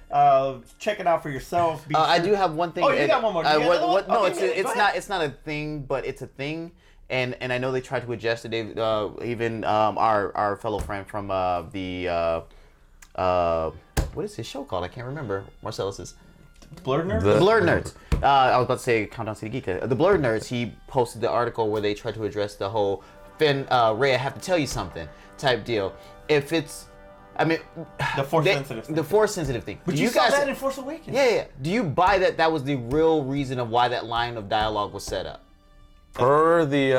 B: Check it out for yourself.
A: I do have one thing.
B: Oh, you got one more. You got another one?
A: No,
B: Okay,
A: it's not a thing, but it's a thing. And I know they tried to adjust it. Even our fellow friend from the what is his show called? I can't remember. Marcellus's.
B: Blurred Nerds?
A: The Blurred Nerds. I was about to say Countdown to the Geek. The Blurred Nerds, he posted the article where they tried to address the whole Finn, Ray, I have to tell you something type deal. If it's, I mean,
B: the force sensitive thing.
A: The force sensitive thing.
B: But you saw that in Force Awakens.
A: Yeah. Do you buy that was the real reason of why that line of dialogue was set up?
C: Per the.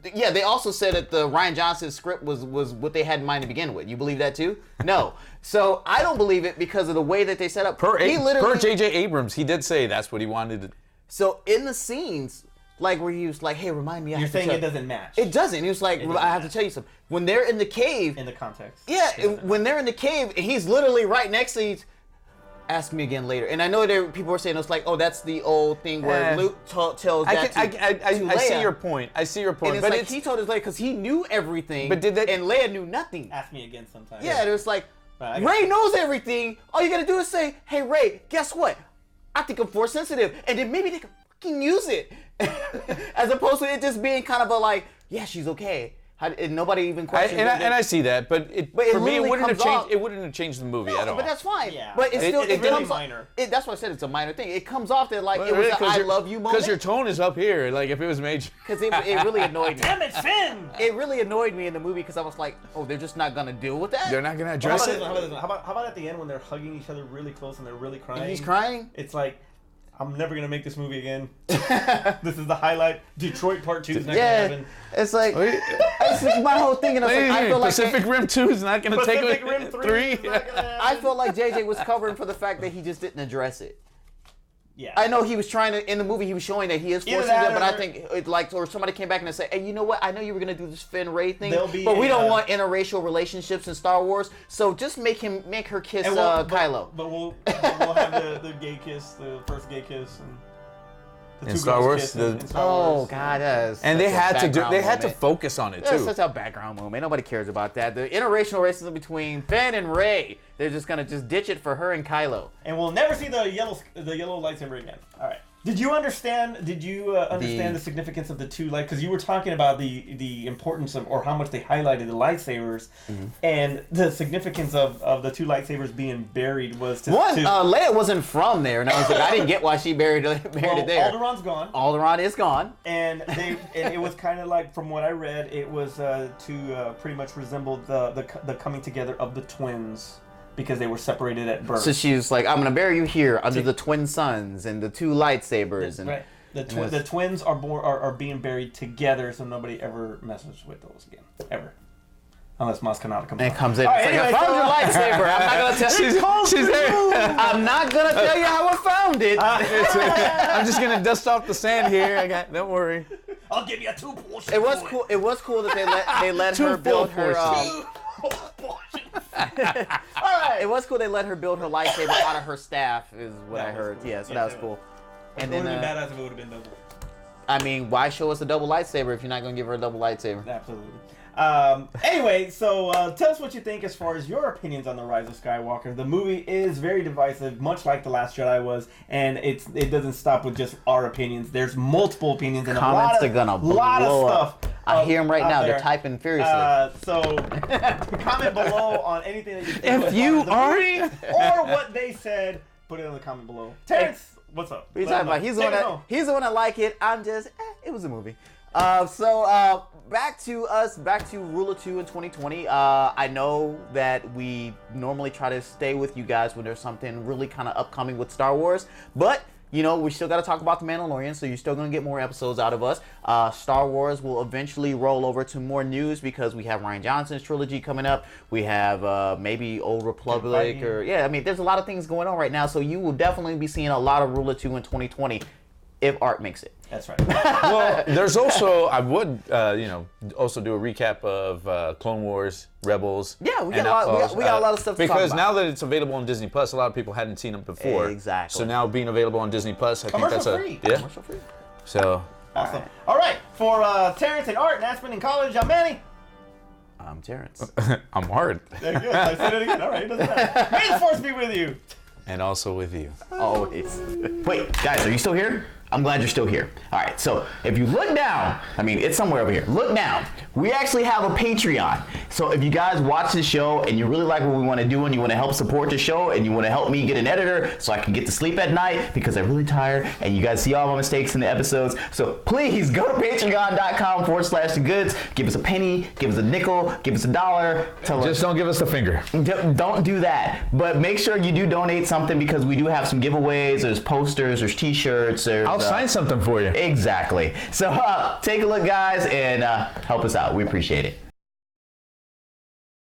A: They also said that the Rian Johnson script was what they had in mind to begin with. You believe that too? No. So I don't believe it because of the way that they set up.
C: Per J.J. Abrams, he did say that's what he wanted to.
A: So in the scenes, like where he was like, "Hey, remind me."
B: You're saying it doesn't match.
A: It doesn't. He was like, "I have to tell you something." When they're in the cave.
B: In the context.
A: Yeah, when they're in the cave, he's literally right next to. Ask me again later. And I know there people were saying it's like, oh, that's the old thing where Luke tells that to Leia.
C: I see your point. I see your point.
A: And it's he told his Leia because he knew everything.
C: But did that?
A: And Leia knew nothing.
B: Ask me again sometime.
A: Yeah, it was like Ray knows everything. All you gotta do is say, hey Ray, guess what? I think I'm force sensitive, and then maybe they can fucking use it, as opposed to it just being kind of a like, yeah, she's okay. And nobody even questions
C: it. And I see that, but for me, it wouldn't have changed. It wouldn't have changed the movie at all.
A: But that's fine.
B: Yeah.
A: But it's still
B: it's really minor.
A: That's why I said it's a minor thing. It comes off that like it was an I love you moment.
C: Because your tone is up here. Like if it was major.
A: Because it really annoyed me.
B: Damn it, Finn!
A: It really annoyed me in the movie because I was like, oh, they're just not gonna deal with that.
C: They're not gonna address it.
B: How about at the end when they're hugging each other really close and they're really crying?
A: And he's crying.
B: It's like, I'm never gonna make this movie again. This is the highlight. Detroit Part 2 is not gonna happen.
A: It's like it's my whole thing, and I feel like
C: Pacific Rim 2 is not gonna take
B: Pacific Rim 3.
A: I felt like JJ was covering for the fact that he just didn't address it.
B: Yeah.
A: I know he was trying to, in the movie, he was showing that he is forcing them, but I think, or somebody came back and said, hey, you know what? I know you were going to do this Finn Rey thing, but we don't want interracial relationships in Star Wars, so just make her kiss Kylo.
B: But we'll have the gay kiss, the first gay kiss, and
C: in Star Wars.
A: Oh God, yes.
C: And they had to focus on it too.
A: That's such a background moment. Nobody cares about that. The interracial racism between Finn and Rey. They're just gonna ditch it for her and Kylo.
B: And we'll never see the yellow lightsaber again. All right. Did you understand the significance of the two light? Because you were talking about the importance of, or how much they highlighted the lightsabers, and the significance of the two lightsabers being buried was to
A: Leia wasn't from there, and I was like, I didn't get why she buried it there.
B: Alderaa's gone.
A: Alderaan is gone,
B: and it was kind of like, from what I read, it was to pretty much resemble the coming together of the twins. Because they were separated at birth.
A: So she was like, I'm going to bury you here under the twin suns and the two lightsabers.
B: Right. The twins are being buried together, so nobody ever messes with those again. Ever. Unless Maz Kanata comes in.
A: And comes in and anyway, I found your lightsaber. I'm not going to tell
C: she's there.
A: I'm not going to tell you how I found it.
C: I'm just going to dust off the sand here. Don't worry.
B: I'll give you a 2 portion.
A: It was cool. It was cool that they let her build her. Alright. It was cool they let her build her lightsaber out of her staff, is what I heard. Cool. Yeah, so that was cool.
B: And then, it would have been badass if it would have been double.
A: I mean, why show us a double lightsaber if you're not going to give her a double lightsaber?
B: Absolutely. Anyway, so tell us what you think as far as your opinions on the Rise of Skywalker. The movie is very divisive, much like The Last Jedi was, and it doesn't stop with just our opinions. There's multiple opinions and
A: comments are gonna
B: lot of stuff.
A: I hear them right now. They're typing furiously.
B: So comment below on anything that you think.
C: If you are,
B: or what they said, put it in the comment below. Terrence, what's up?
A: What are you talking about? He's the one that like it. I'm just, it was a movie. Back to Rule of 2 in 2020. I know that we normally try to stay with you guys when there's something really kind of upcoming with Star Wars, but you know, we still got to talk about The Mandalorian, so you're still going to get more episodes out of us. Star Wars will eventually roll over to more news because we have Rian Johnson's trilogy coming up. We have maybe Old Republic I mean, there's a lot of things going on right now, so you will definitely be seeing a lot of Rule of 2 in 2020 if Art makes it.
B: That's right.
C: Well, there's also, I would, also do a recap of Clone Wars, Rebels.
A: Yeah, we got a lot of stuff to talk about.
C: Because now that it's available on Disney Plus, a lot of people hadn't seen it before.
A: Exactly.
C: So now being available on Disney Plus, I think that's
B: Commercial free.
C: So.
B: Awesome. All right. For Terrence and Art and Aspen in college, I'm Manny.
A: I'm Terrence.
C: I'm Art.
B: There you go. I said it again. All right. It doesn't matter. May the Force be with you.
C: And also with you.
A: Always. Wait, guys, are you still here? I'm glad you're still here. All right, so if you look down, I mean, it's somewhere over here. Look down. We actually have a Patreon. So if you guys watch the show and you really like what we want to do and you want to help support the show and you want to help me get an editor so I can get to sleep at night because I'm really tired and you guys see all my mistakes in the episodes. So please go to patreon.com/thegoods. Give us a penny, give us a nickel, give us $1.
C: Just don't give us the finger.
A: Don't do that. But make sure you do donate something because we do have some giveaways. There's posters, there's t-shirts,
C: I'll sign something for you.
A: Exactly. So take a look, guys, and help us out. We appreciate it.